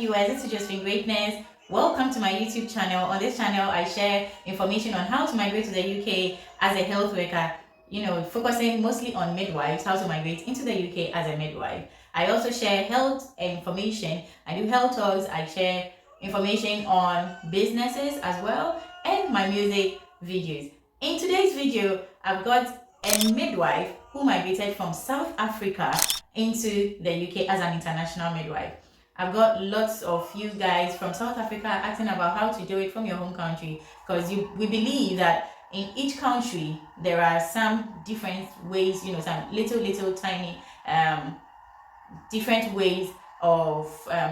viewers, this is Josfyn Greatness. Welcome to my YouTube channel. On this channel, I share information on how to migrate to the UK as a health worker, focusing mostly on midwives, how to migrate into the UK as a midwife. I also share health information. I do health talks. I share information on businesses as well and my music videos. In today's video, I've got a midwife who migrated from South Africa into the UK as an international midwife. I've got lots of you guys from South Africa asking about how to do it from your home country, because we believe that in each country there are some different ways, some little tiny different ways of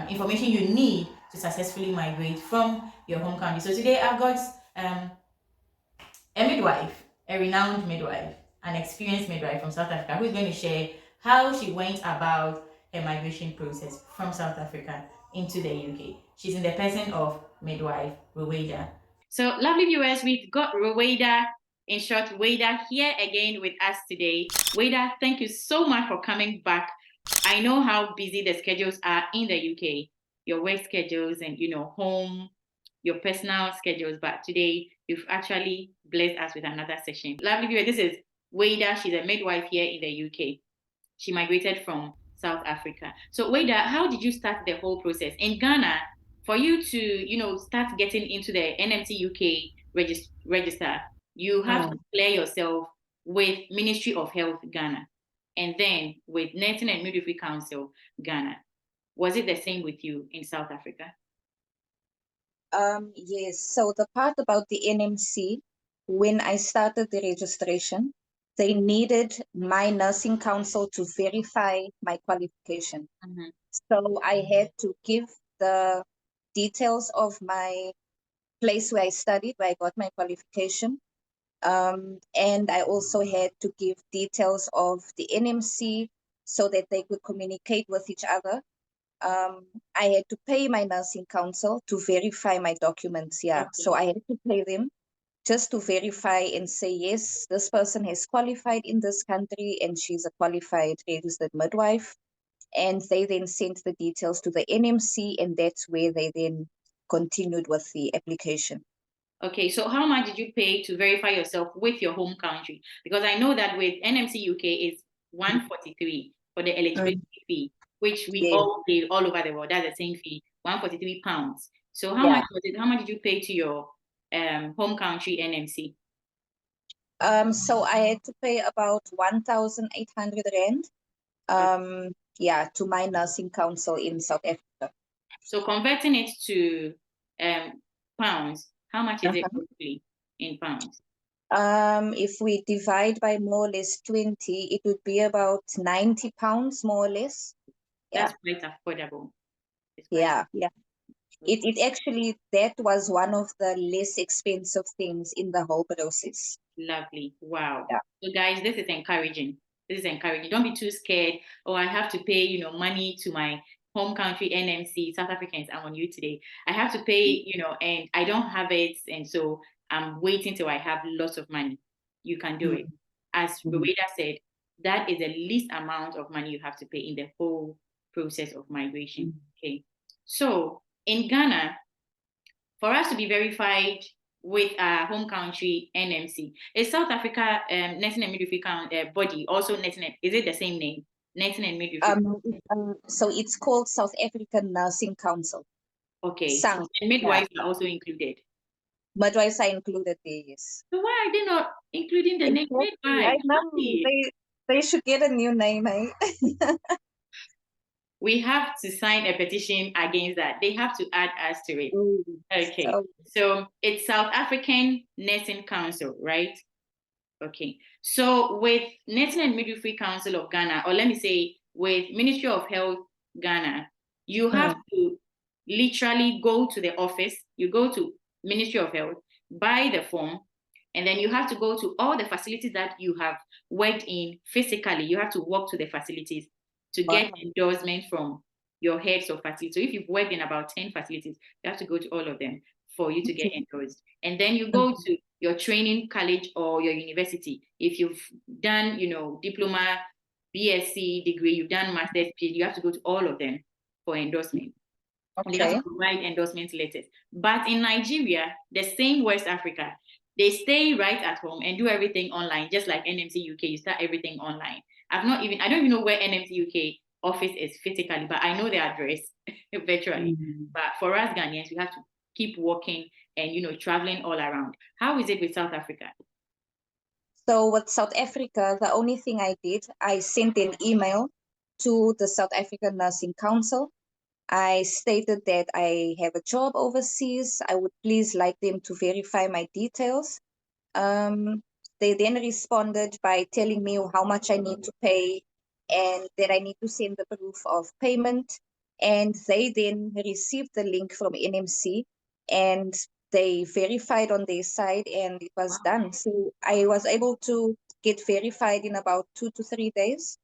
information you need to successfully migrate from your home country. So today I've got a midwife, a renowned midwife, an experienced midwife from South Africa, who is going to share how she went about her migration process from South Africa into the UK. She's in the person of midwife Rowayda. So, lovely viewers, we've got Rowayda, in short, Wayda, here again with us today. Wayda, thank you so much for coming back. I know how busy the schedules are in the UK, your work schedules and, home, your personal schedules, but today you've actually blessed us with another session. Lovely viewer, this is Wayda. She's a midwife here in the UK. She migrated from South Africa. So Wayda, how did you start the whole process? In Ghana, for you to, start getting into the NMC UK register, you have to clear yourself with Ministry of Health Ghana and then with Nursing and Midwifery Council Ghana. Was it the same with you in South Africa? Yes. So the part about the NMC, when I started the registration, they needed my nursing council to verify my qualification. Mm-hmm. So I had to give the details of my place where I studied, where I got my qualification. And I also had to give details of the NMC so that they could communicate with each other. I had to pay my nursing council to verify my documents. Yeah. Okay. So I had to pay them just to verify and say, yes, this person has qualified in this country and she's a qualified registered midwife. And they then sent the details to the NMC, and that's where they then continued with the application. Okay, so how much did you pay to verify yourself with your home country? Because I know that with NMC UK it's 143 for the eligibility fee, which we all pay all over the world. That's the same fee, £143. So how much was it? How much did you pay to your home country NMC? So I had to pay about 1,800 rand. To my nursing council in South Africa. So converting it to pounds, how much is it roughly in pounds? If we divide by more or less 20, it would be about £90 more or less. That's quite affordable. Yeah. It actually, that was one of the less expensive things in the whole process. Lovely. Wow. Yeah. So guys, this is encouraging. This is encouraging. Don't be too scared. Oh, I have to pay, money to my home country NMC. South Africans, I'm on you today. I have to pay, and I don't have it. And so I'm waiting till I have lots of money. You can do it. As Rowayda said, that is the least amount of money you have to pay in the whole process of migration. Okay. So in Ghana, for us to be verified with our home country NMC, is South Africa Nursing and Midwifery body also nursing? Is it the same name, Nursing and Midwifery? So it's called South African Nursing Council. Okay, and midwives are also included. Midwives are included there, yes. So why are they not including the name midwife? I know they should get a new name, eh? We have to sign a petition against that. They have to add us to it. Okay. So it's South African Nursing Council, right? Okay. So with Nursing and Midwifery Council of Ghana, or let me say with Ministry of Health Ghana, you have to literally go to the office. You go to Ministry of Health, buy the form, and then you have to go to all the facilities that you have worked in physically. You have to walk to the facilities to get endorsement from your heads of facilities. So if you've worked in about 10 facilities, you have to go to all of them for you to get endorsed. And then you go to your training college or your university. If you've done, diploma, BSc degree, you've done master's, PhD, you have to go to all of them for endorsement. and they have Okay. to provide endorsement letters. But in Nigeria, the same West Africa, they stay right at home and do everything online, just like NMC UK. You start everything online. I don't even know where NMC UK office is physically, but I know the address virtually. Mm. But for us Ghanaians, we have to keep working and traveling all around. How is it with South Africa? So with South Africa, the only thing I did, I sent an email to the South African Nursing Council. I stated that I have a job overseas. I would please like them to verify my details. They then responded by telling me how much I need to pay and that I need to send the proof of payment. And they then received the link from NMC and they verified on their side and it was done. So I was able to get verified in about 2 to 3 days.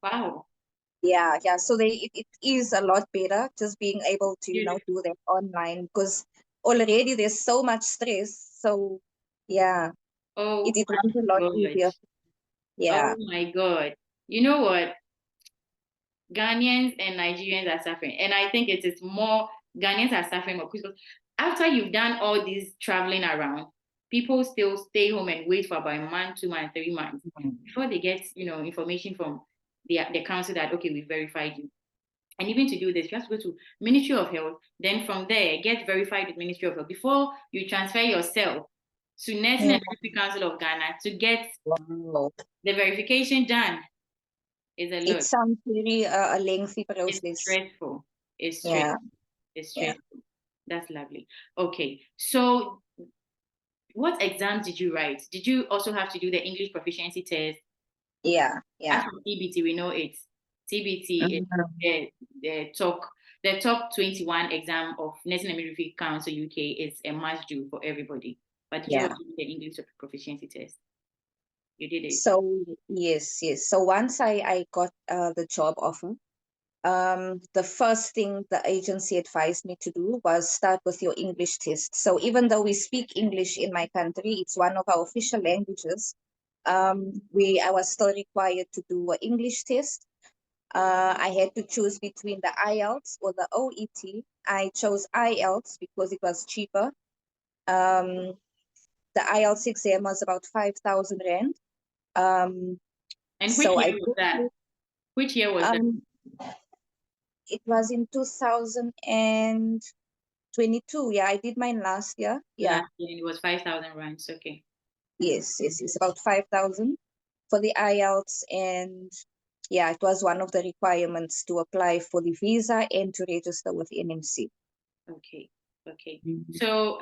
Wow. Yeah, yeah. So it is a lot better just being able to, Beautiful. do that online because already there's so much stress. So yeah, Oh it was a lot my God. easier. Yeah, Oh my God. You know what? Ghanaians and Nigerians are suffering. And I think it is more Ghanaians are suffering more because after you've done all this traveling around, people still stay home and wait for about a month, 2 months, 3 months before they get, information from the council that okay, we verified you. And even to do this, you have to go to Ministry of Health. Then from there, get verified with Ministry of Health before you transfer yourself to Nursing yeah. and Midwifery Council of Ghana to get Wow. the verification done. Is a It lot. sounds very a lengthy It's process. stressful. It's Yeah, stressful. It's yeah, stressful. That's lovely. Okay. So what exams did you write? Did you also have to do the English proficiency test? yeah, yeah. As for TBT, we know it's TBT is Mhm. the top 21 exam of Nursing and Midwifery Council UK is a must do for everybody. But did you Yeah. also do the English proficiency test? You did it. So yes, yes. So once I got the job offer, the first thing the agency advised me to do was start with your English test. So even though we speak English in my country, it's one of our official languages. I was still required to do an English test. I had to choose between the IELTS or the OET. I chose IELTS because it was cheaper. Um, the IELTS exam was about 5,000 Rand. Um, And which so year I was booked that? it. Which year was that? Um, it was in 2022. Yeah, I did mine last year. Yeah, Last year, and it was 5,000 rands. Okay. yes, yes, it's about 5,000 for the IELTS. And yeah, it was one of the requirements to apply for the visa and to register with NMC. Okay. Okay. Mhm. So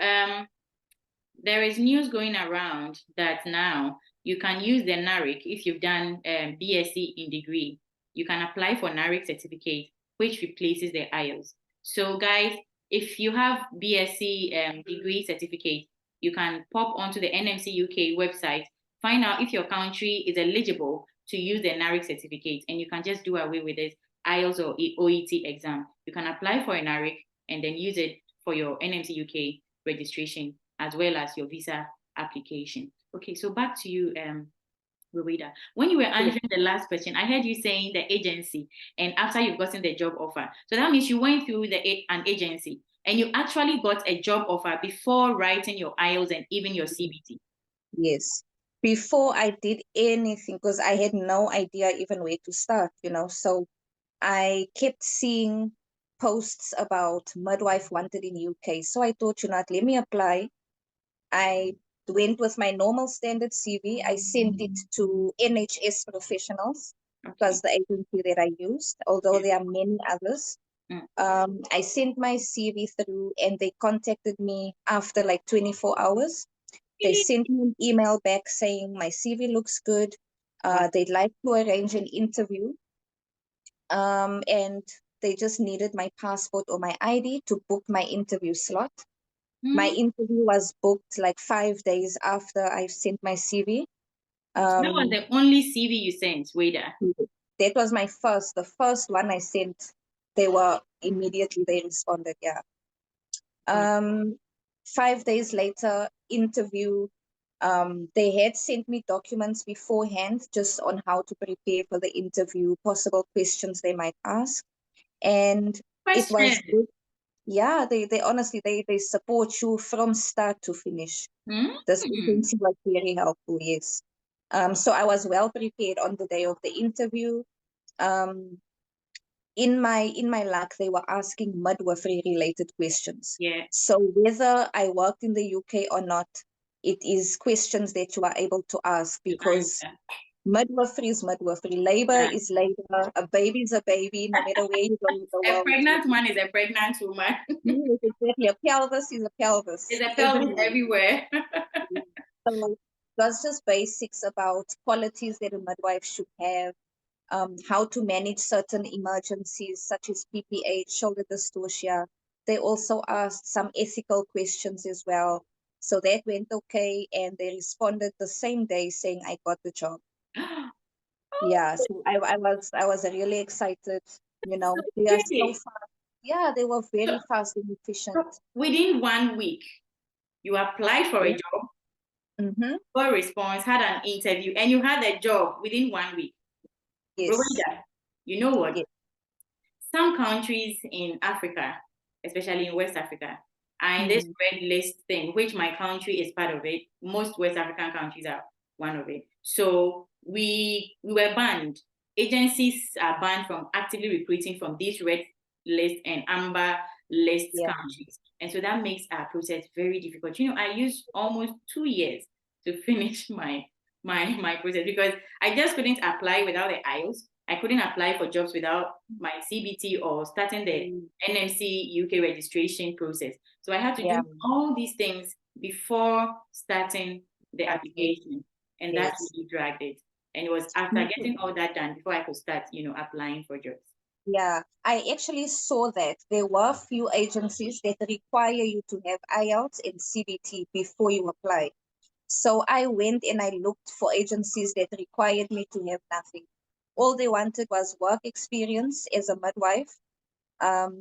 there is news going around that now you can use the NARIC if you've done BSc in degree. You can apply for NARIC certificate, which replaces the IELTS. So, guys, if you have BSc degree certificate, you can pop onto the NMC UK website, find out if your country is eligible to use the NARIC certificate, and you can just do away with this IELTS or OET exam. You can apply for a NARIC and then use it for your NMC UK registration as well as your visa application. Okay, so back to you, Rowayda. When you were answering the last question, I heard you saying the agency, and after you've gotten the job offer, so that means you went through an agency and you actually got a job offer before writing your IELTS and even your CBT. Yes. Before I did anything, because I had no idea even where to start, So I kept seeing posts about midwife wanted in UK. So I thought, let me apply. I went with my normal standard CV. I sent it to NHS professionals Okay. because the agency that I used, although Yeah. there are many others. Mm. I sent my CV through and they contacted me after like 24 hours. They sent me an email back saying my CV looks good. Wow. They'd like to arrange an interview. And they just needed my passport or my ID to book my interview slot. My Mm. interview was booked like 5 days after I sent my CV. So that was Um, the only CV you sent, Wada. that was the first one I sent. They responded, yeah. Wow. 5 days later, interview. They had sent me documents beforehand just on how to prepare for the interview, possible questions they might ask. And It was Question. good. Yeah, they honestly they support you from start to finish. This agency was very helpful, yes. So I was well prepared on the day of the interview. Um, in my luck, they were asking midwifery related questions. Yeah. So whether I worked in the UK or not, it is questions that you are able to ask To because answer. midwifery is midwifery, labor Yeah. is labor, a baby is a baby, no matter where you go in the A world. pregnant woman is a pregnant woman. Yes, exactly. A pelvis is a There's pelvis a pelvis everywhere. everywhere. So that's just basics about qualities that a midwife should have, how to manage certain emergencies such as PPH, shoulder dystocia. They also asked some ethical questions as well. So that went okay, and they responded the same day saying I got the job. Yeah, so I was really excited. You know, they are so Okay. fast. Yeah, they were So, very fast and so efficient. within 1 week, you applied for a Yeah. job, Mm-hmm. got a response, had an interview, and you had a job within 1 week. Yes. Rowayda, you know what? Yes. Some countries in Africa, especially in West Africa, are in this Mm. red list thing, which my country is part of it. Most West African countries are one of it. So we were banned. Agencies are banned from actively recruiting from these red list and amber list Yeah. countries. And so that makes our process very difficult. You know, I used almost 2 years to finish my process because I just couldn't apply without the IELTS. I couldn't apply for jobs without my CBT or starting the Mm. NMC UK registration process. So I had to Yeah. do all these things before starting the Okay. application. And that Yes. really dragged it. And it was after Mhm. getting all that done before I could start, applying for jobs. Yeah, I actually saw that there were few agencies that require you to have IELTS and CBT before you apply. So I went and I looked for agencies that required me to have nothing. All they wanted was work experience as a midwife.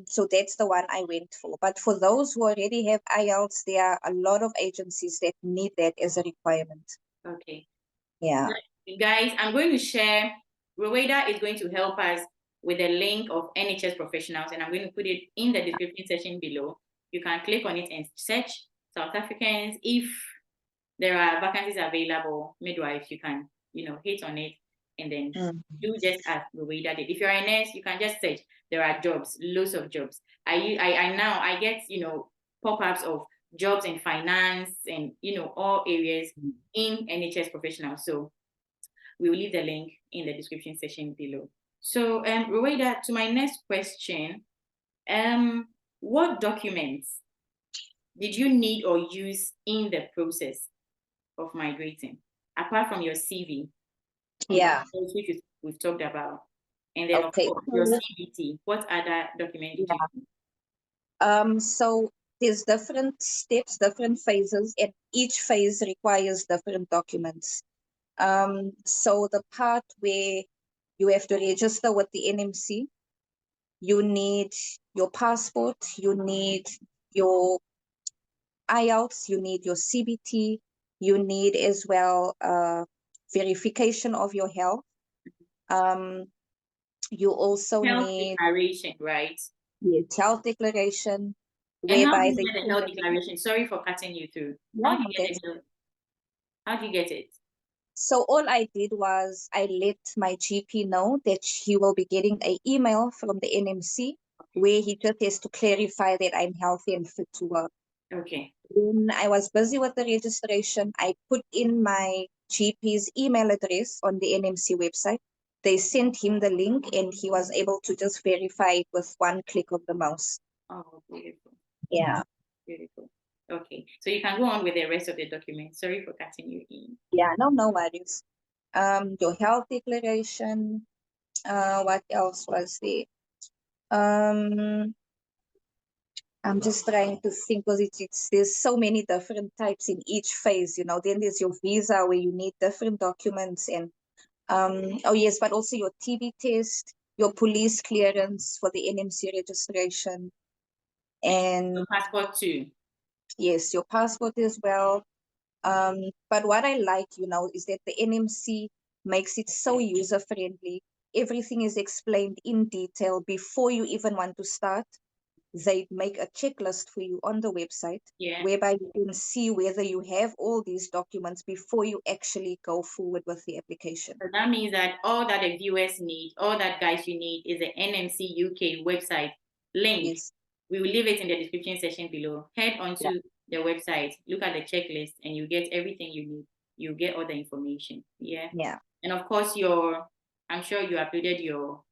So that's the one I went for. But for those who already have IELTS, there are a lot of agencies that need that as a requirement. Okay. Yeah. Guys, I'm going to share, Rowayda is going to help us with a link of NHS professionals, and I'm going to put it in the description section below. You can click on it and search South Africans. If there are vacancies available, midwives, you can, hit on it and then Mm. do just as Rowayda did. If you're a nurse, you can just search. There are jobs, loads of jobs. I now I get, pop-ups of jobs in finance and, all areas in NHS professionals. So we will leave the link in the description section below. So, Rowayda, to my next question, what documents did you need or use in the process of migrating, apart from your CV, Yeah. which we've talked about, and then of Okay. course your CBT? What other document did you Yeah. need? So there's different steps, different phases, and each phase requires different documents. So the part where you have to register with the NMC, you need your passport, you need your IELTS, you need your CBT, you need as well verification of your health. You also Health need declaration, right? the health declaration, And how do whereby you they get a say health that, declaration? Sorry for cutting you through. How yeah, do you no, get a health? How do you get it? so all I did was I let my GP know that he will be getting an email from the NMC where he just has to clarify that I'm healthy and fit to work. Okay. When I was busy with the registration, I put in my GP's email address on the NMC website. They sent him the link and he was able to just verify it with one click of the mouse. Oh, beautiful. Yeah. Beautiful. Okay. So you can go on with the rest of the document. Sorry for cutting you in. Yeah, no worries. Your health declaration. What else was there? Um, I'm just trying to think because there's so many different types in each phase, you know. Then there's your visa where you need different documents and oh yes, but also your TB test, your police clearance for the NMC registration, Your and passport too. yes, your passport as well. But what I like, you know, is that the NMC makes it so user friendly. everything is explained in detail before you even want to start. They make a checklist for you on the website, whereby you can see whether you have all these documents before you actually go forward with the application. So that means that all that the viewers need, all that guys you need is the NMC UK website link. Yes. We will leave it in the description section below. Head onto the website, look at the checklist, and you get everything you need. You get all the information. Yeah. And of course, I'm sure you uploaded your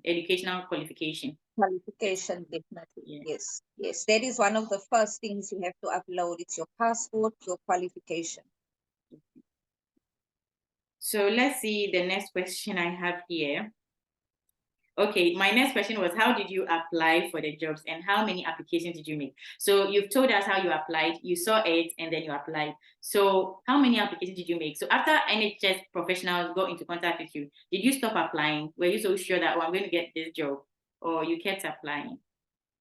educational qualification. Qualification, definitely. Yes. Yes. That is one of the first things you have to upload. It's your passport, your qualification. So let's see the next question I have here. Okay, my next question was, how did you apply for the jobs and how many applications did you make? So you've told us how you applied, you saw it, and then you applied. So how many applications did you make? So after NHS professionals got into contact with you, did you stop applying? Were you so sure that, oh, I'm going to get this job? Or you kept applying?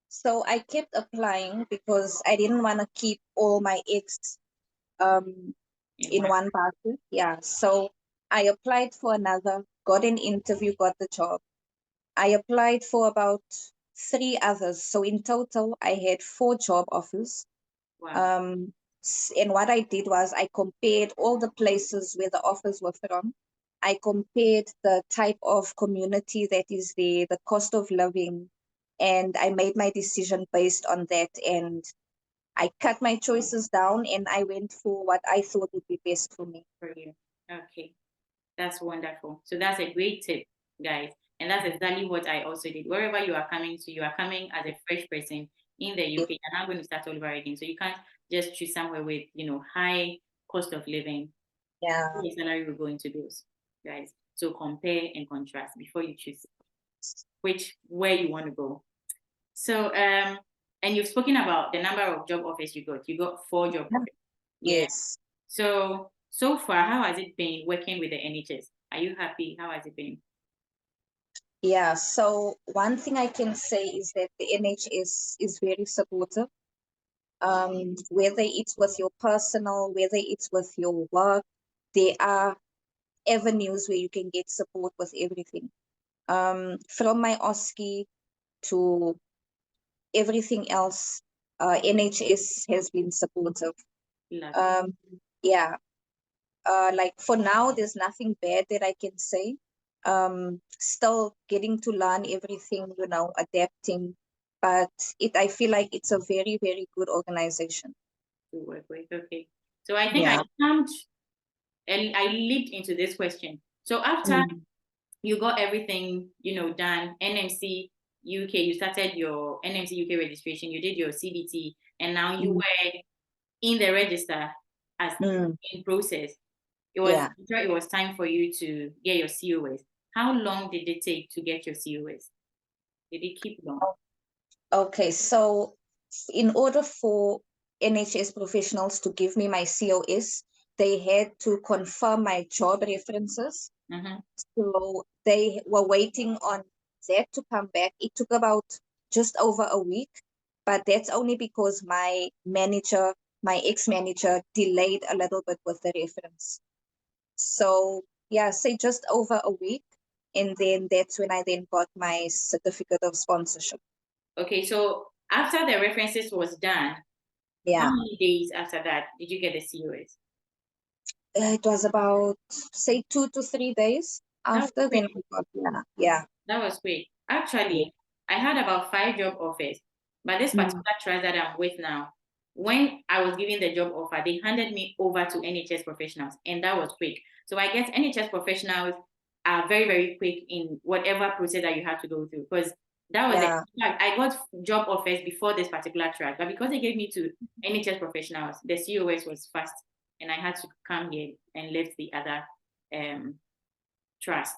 So I kept applying because I didn't want to keep all my eggs in one basket. Yeah. So I applied for another, got an interview, got the job. I applied for about 3 others. So in total, I had 4 job offers. Wow. And what I did was I compared all the places where the offers were from. I compared the type of community that is there, the cost of living, and I made my decision based on that. And I cut my choices down and I went for what I thought would be best for me. For you. Okay. That's wonderful. So that's a great tip, guys. And that's exactly what I also did. Wherever you are coming to, you are coming as a fresh person in the UK. And I'm going to start all over again. So you can't just choose somewhere with, high cost of living. Yeah. Your salary will go into those, guys. So compare and contrast before you choose where you want to go. So and you've spoken about the number of job offers you got. You got 4 job offers. Yes. So far, how has it been working with the NHS? Are you happy? How has it been? Yeah, so one thing I can say is that the NHS is very supportive. Whether it's with your personal, whether it's with your work, there are avenues where you can get support with everything. From my OSCE to everything else, NHS has been supportive. Yeah. Like for now, there's nothing bad that I can say. Still getting to learn everything, adapting. But I feel like it's a very, very good organization to work with. Okay. So I think I jumped and I leaped into this question. So after you got everything, done, NMC UK, you started your NMC UK registration, you did your CBT, and now you were in the register as in process. It was time for you to get your COS. How long did it take to get your COS? Did it keep long? Okay, so in order for NHS professionals to give me my COS, they had to confirm my job references. So they were waiting on that to come back. It took about just over a week, but that's only because my ex-manager delayed a little bit with the reference. So yeah, say just over a week. And then that's when I then got my certificate of sponsorship. Okay, so after the references was done, how many days after that did you get the COS? It was about, say, 2 to 3 days after. Then I got, that was quick. Actually, I had about 5 job offers, but this particular trust that I'm with now, when I was given the job offer, they handed me over to NHS professionals, and that was quick. So I guess NHS professionals are very, very quick in whatever process that you have to go through, because that was I got job offers before this particular track, but because they gave me to NHS professionals, the COS was fast, and I had to come here and left the other trust.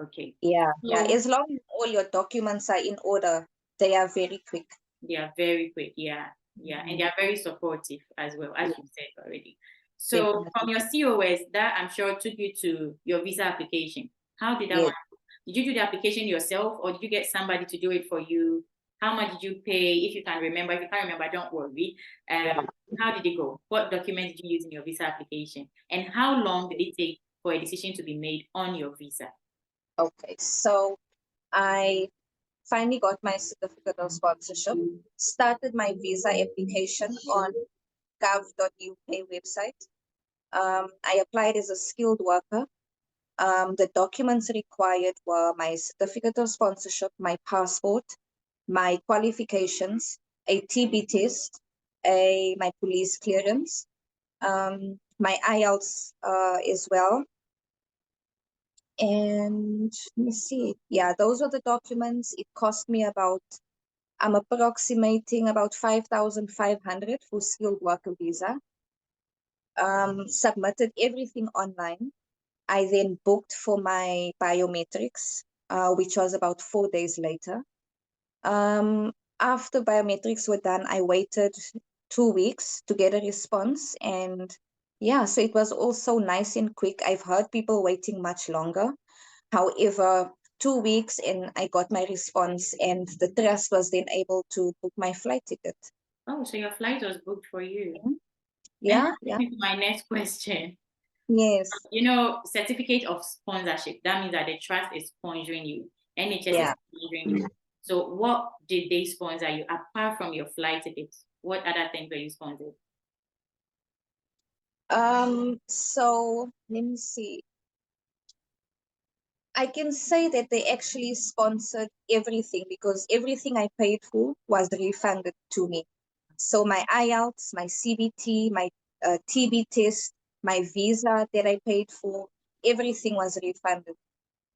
Okay. Yeah. As long as all your documents are in order, they are very quick. They are very quick. Yeah. And they are very supportive as well, as you said already. So from your COS, that I'm sure took you to your visa application. How did that one? Did you do the application yourself, or did you get somebody to do it for you? How much did you pay? If you can remember, if you can't remember, don't worry. How did it go? What document did you use in your visa application? And how long did it take for a decision to be made on your visa? Okay, so I finally got my certificate of sponsorship, started my visa application on gov.uk website. I applied as a skilled worker. The documents required were my certificate of sponsorship, my passport, my qualifications, a TB test, my police clearance, my IELTS as well. And let me see. Yeah, those were the documents. It cost me about, I'm approximating about 5,500 for skilled worker visa. Submitted everything online. I then booked for my biometrics, which was about 4 days later. After biometrics were done, I waited 2 weeks to get a response. And yeah, so it was also nice and quick. I've heard people waiting much longer. However, 2 weeks and I got my response, and the trust was then able to book my flight ticket. Oh, so your flight was booked for you. And Yeah, that yeah, takes me to my next question. yes, Certificate of sponsorship. That means that the trust is sponsoring you. NHS is yeah. sponsoring you. So what did they sponsor you apart from your flight tickets? What other things were you sponsored? So let me see. I can say that they actually sponsored everything because everything I paid for was refunded to me. So my IELTS, my CBT, my TB test, my visa that I paid for, everything was refunded. Wow.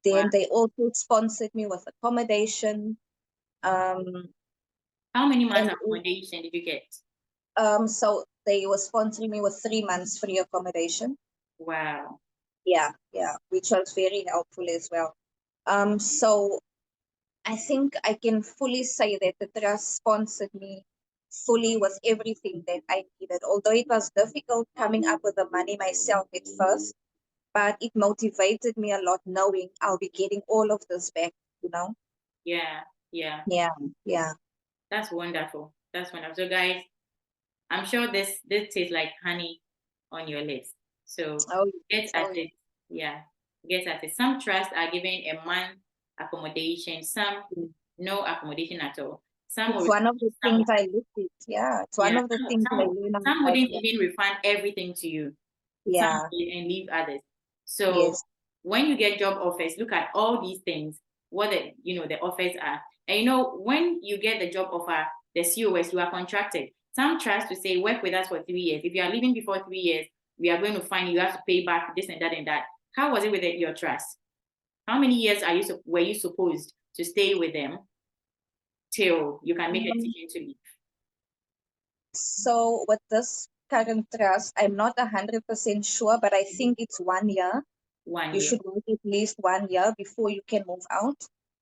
Then they also sponsored me with accommodation. Um, How many months and accommodation did you get? so they were sponsoring me with 3 months free accommodation. Wow. Yeah, yeah, which was very helpful as well. So I think I can fully say that the trust sponsored me fully with everything that I needed. Although it was difficult coming up with the money myself at first, but it motivated me a lot knowing I'll be getting all of this back, you know? Yeah, yeah. Yeah, yeah. That's wonderful. That's wonderful. So guys, I'm sure this tastes like honey on your lips. So Oh, get yes, at oh, it. Yeah. Get at it. Some trusts are giving a month accommodation, some yes. no accommodation at all. Some will It's one of the some things I looked at. Yeah, it's one yeah, of the things I learned some about. wouldn't Yeah, even refund everything to you. Some yeah, will and leave others. So yes. when you get job offers, look at all these things, what the offers are. And when you get the job offer, the COS, you are contracted. Some trusts to say work with us for 3 years. If you are leaving before 3 years, we are going to find you have to pay back this and that and that. How was it with your trust? How many years were you supposed to stay with them till you can make a Um, decision to leave? so with this current trust, I'm not 100% sure, but I think it's 1 year. One You year. should work at least 1 year before you can move out.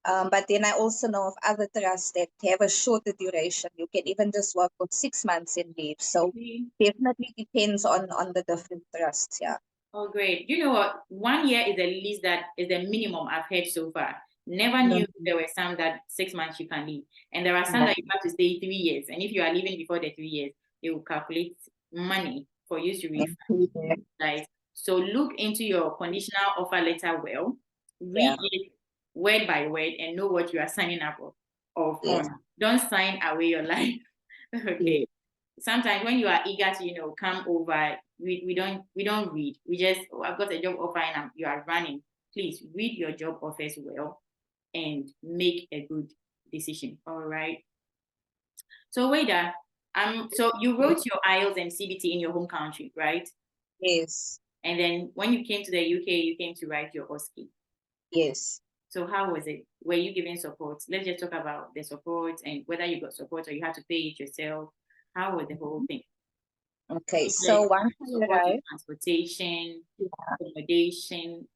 But then I also know of other trusts that have a shorter duration. You can even just work for 6 months and leave. So Okay. definitely depends on the different trusts. Yeah. Oh, great. You know what? 1 year is the least that is the minimum I've heard so far. Never knew Mhm. there were some that 6 months you can leave. And there are some Yeah. that you have to stay 3 years. And if you are leaving before the 3 years, they will calculate money for you to refund. Yeah. Guys. So look into your conditional offer letter well, Yeah. read it word by word, and know what you are signing up for. Yeah. Don't sign away your life. Yeah. Okay. Sometimes when you are eager to come over, we don't read. We just, oh, I've got a job offer and you are running. Please read your job offers well and make a good decision. All right. So Wada, so you wrote your IELTS and CBT in your home country, right? Yes. And then when you came to the UK, you came to write your OSCE. Yes. So how was it? Were you given support? Let's just talk about the support and whether you got support or you had to pay it yourself. How was the whole thing? Okay. If there So is once I support with arrived, transportation, yeah. accommodation,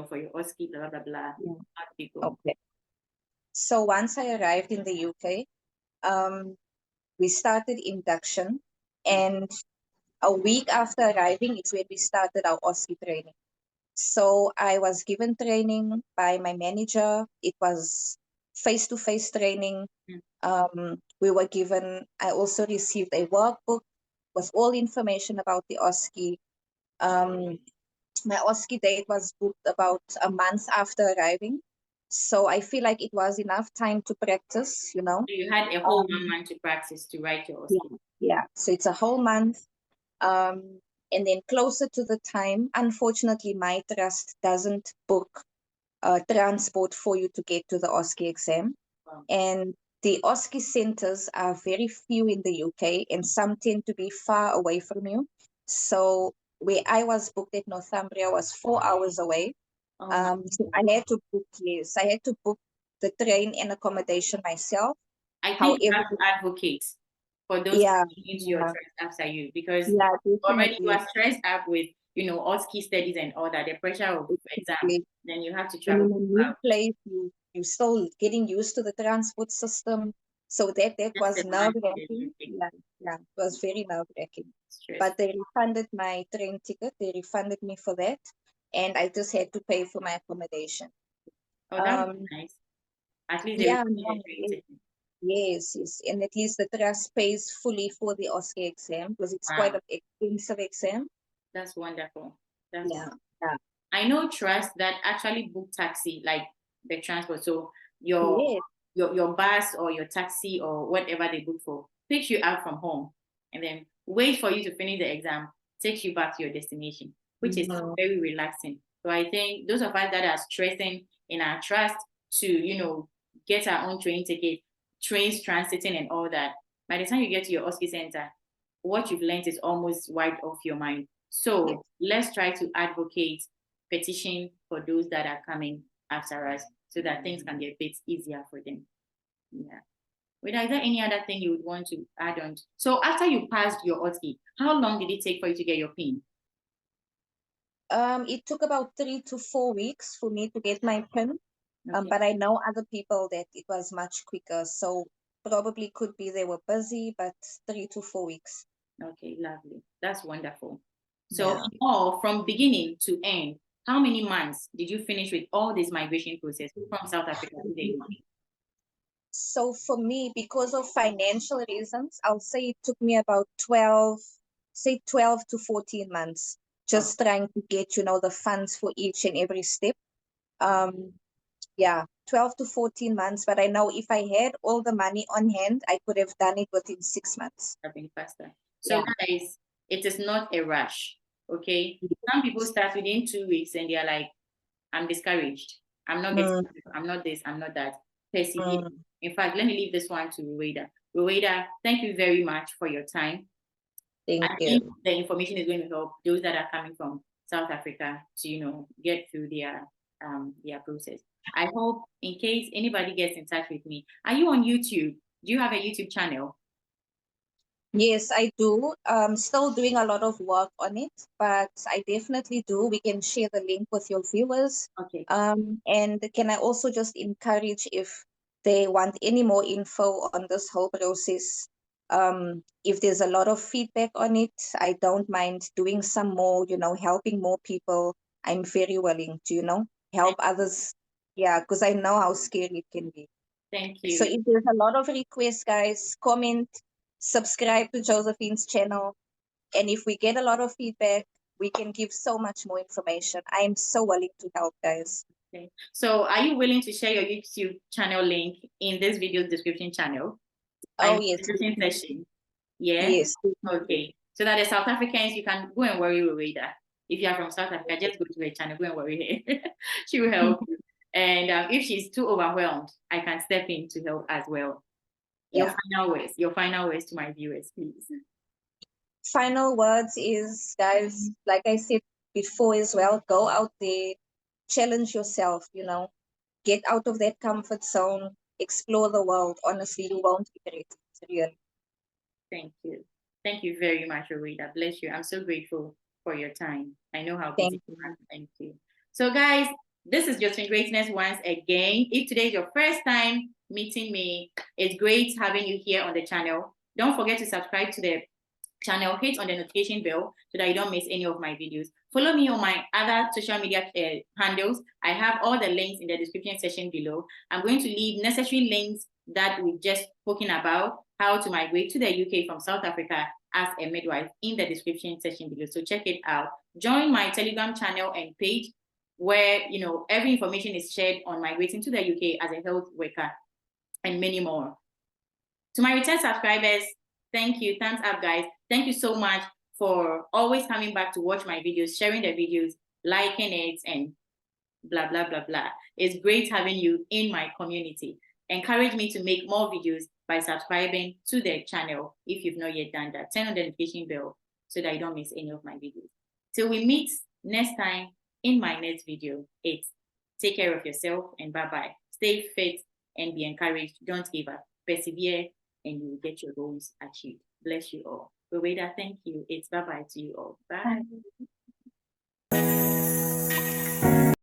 for your OSCE, blah, blah, blah. Yeah. How did it go? Okay. So once I arrived in the UK, we started induction, and a week after arriving, it's when we started our OSCE training. So I was given training by my manager. It was face-to-face training. Mm. I also received a workbook with all information about the OSCE. Um, my OSCE date was booked about a month after arriving. So I feel like it was enough time to practice, you know. So you had a whole Um, month to practice to write your yeah, OSCE. yeah. So it's a whole month. And then closer to the time, unfortunately, my trust doesn't book transport for you to get to the OSCE exam. Wow. And the OSCE centers are very few in the UK, and some tend to be far away from you. So where I was booked at Northumbria was 4 hours away. Oh my So God. I had to book, yes, I had to book the train and accommodation myself. I think you However, have to advocate for those yeah, coming into your yeah, trust after you, because yeah, already you definitely, are stressed up with, OSCE studies and all that, the pressure of exam. definitely. Then you have to And travel in a new out. place, you still getting used to the transport system. So that Just was settle and nerve-wracking. everything. Yeah, yeah, it was very nerve-wracking. Stress. But they refunded my train ticket. They refunded me for that, and I just had to pay for my accommodation. Oh, that was Um, nice. At least they yeah, refunded the no, train ticket. yes, yes, and at least the trust pays fully for the OSCE exam because it's quite Wow, an expensive exam. that's wonderful. That's Yeah, wonderful. yeah, I know trust that actually book taxi, like the transport. So your yes, your bus or your taxi or whatever they book for picks you up from home and then wait for you to finish the exam, takes you back to your destination, which is mhm, very relaxing. So I think those of us that are stressing in our trust to, get our own train ticket, trains transiting and all that, by the time you get to your OSCE center, what you've learned is almost wiped off your mind. yes. So let's try to advocate, petition for those that are coming after us so that things can be a bit easier for them. Yeah. Wait, is there any other thing you would want to add on? So after you passed your OSCE, how long did it take for you to get your PIN? It took about 3 to 4 weeks for me to get my PIN. Okay. But I know other people that it was much quicker. So probably could be they were busy, but 3 to 4 weeks. Okay, lovely. That's wonderful. So Yeah. in all, from beginning to end, how many months did you finish with all this migration process from South Africa to the UK? So for me, because of financial reasons, I'll say it took me about 12, say 12 to 14 months, Oh, just trying to get, the funds for each and every step. Um, yeah, 12 to 14 months. But I know if I had all the money on hand, I could have done it within 6 months. have been faster. So Yeah. guys, it is not a rush. Okay. Some people start within 2 weeks and they're like, I'm discouraged. I'm not getting, Mm, I'm not this, I'm not that. Persevere. mm, In fact, let me leave this one to Rowayda. Rowayda, thank you very much for your time. thank I think you. the information is going to help those that are coming from South Africa to, get through their process. I hope in case anybody gets in touch with me, are you on YouTube? Do you have a YouTube channel? Yes, I do. Still doing a lot of work on it, but I definitely do. We can share the link with your viewers. Okay. And can I also just encourage if they want any more info on this whole process? If there's a lot of feedback on it, I don't mind doing some more, helping more people. I'm very willing to, help Thank, others. Yeah, because I know how scary it can be. thank So you. if there's a lot of requests, guys, comment, subscribe to Josephine's channel. And if we get a lot of feedback, we can give so much more information. I am so willing to help, guys. Okay. So are you willing to share your YouTube channel link in this video's description channel? I Oh, mean, yes, description definitely. section. Yeah. Yes, definitely. Okay. So that the South Africans, you can go and worry Rowayda. If you are from South Africa, just go to her channel, go and worry her. She will help you. And if she's too overwhelmed, I can step in to help as well. Yeah. Your final words to my viewers, please. Final words is, guys, like I said before as well, go out there, challenge yourself, get out of that comfort zone, explore the world. Honestly, you won't regret it, really. Thank you. Thank you very much, Rowayda. Bless you. I'm so grateful for your time. I know how busy Thank you you. are. Thank you. So, guys, this is Josephine Greatness once again. If today is your first time meeting me, it's great having you here on the channel. Don't forget to subscribe to the channel, hit on the notification bell so that you don't miss any of my videos. Follow me on my other social media handles. I have all the links in the description section below. I'm going to leave necessary links that we've just spoken about, how to migrate to the UK from South Africa as a midwife, in the description section below. So check it out. Join my Telegram channel and page. where, you know, every information is shared on migrating to the UK as a health worker, and many more. To my retired subscribers, thank you. Thumbs up, guys. Thank you so much for always coming back to watch my videos, sharing the videos, liking it, and blah, blah, blah, blah. It's great having you in my community. Encourage me to make more videos by subscribing to the channel if you've not yet done that. Turn on the notification bell so that you don't miss any of my videos. Till we meet next time in my next video, take care of yourself and bye-bye. Stay fit and be encouraged. Don't give up. Persevere and you will get your goals achieved. Bless you all. Rowayda, thank you. It's bye-bye to you all. Bye.